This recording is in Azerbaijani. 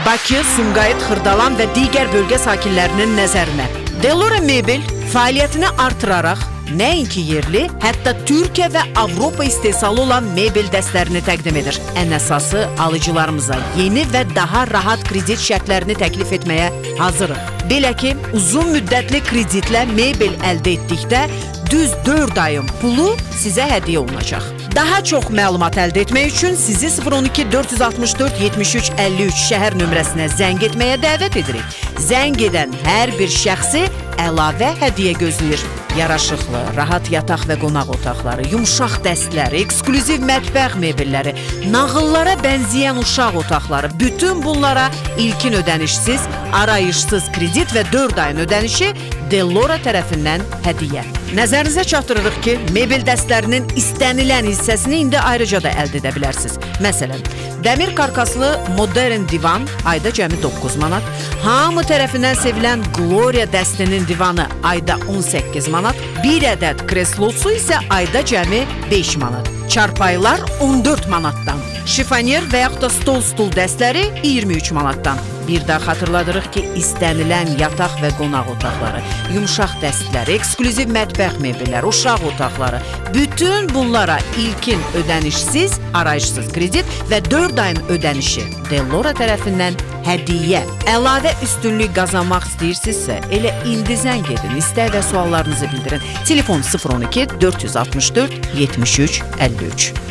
Bakı, Sumqayıt, Xırdalan və digər bölgə sakinlərinin nəzərinə. Delora Mebel fəaliyyətini artıraraq nəinki yerli, hətta Türkiyə və Avropa istehsalı olan mebel dəstlərini təqdim edir. Ən əsası alıcılarımıza yeni və daha rahat kredit şərtlərini təklif etməyə hazırıq. Belə ki, uzun müddətli kreditlə mebel əldə etdikdə düz 4 ayın pulu sizə hədiyyə olunacaq. Daha çox məlumat əldə etmək üçün sizi 012 464 73 53 şəhər nömrəsinə zəng etməyə dəvət edirik. Zəng edən hər bir şəxsi əlavə hədiyyə gözləyir. Yaraşıqlı, rahat yataq və qonaq otaqları, yumşaq dəstləri, eksklüziv mətbəx mebelləri, nağıllara bənzəyən uşaq otaqları, bütün bunlara ilkin ödənişsiz, arayışsız kredit və 4 ayın ödənişi Delora tərəfindən hədiyyə. Nəzərinizə çatdırırıq ki, mebel dəstlərinin istənilən hissəsini indi ayrıca da əldə edə bilərsiniz. Məsələn, dəmir karkaslı modern divan ayda cəmi 9 manat, hamı tərəfindən sevilən Gloria dəstinin divanı ayda 18 manat, bir ədəd kreslosu isə ayda cəmi 5 manat. Çarpaylar 14 manatdan, şifonyer və yaxud da stol-stul dəstləri 23 manatdan. Bir daha xatırladırıq ki, istənilən yataq və qonaq otaqları, yumşaq dəstləri, eksklüziv mətbəx mebelləri, uşaq otaqları, bütün bunlara ilkin ödənişsiz, arayışsız kredit və 4 ayın ödənişi Delora tərəfindən hədiyyə. Əlavə üstünlük qazanmaq istəyirsinizsə, elə indi zəng edin, istək və suallarınızı bildirin. Telefon 012 464 73 53.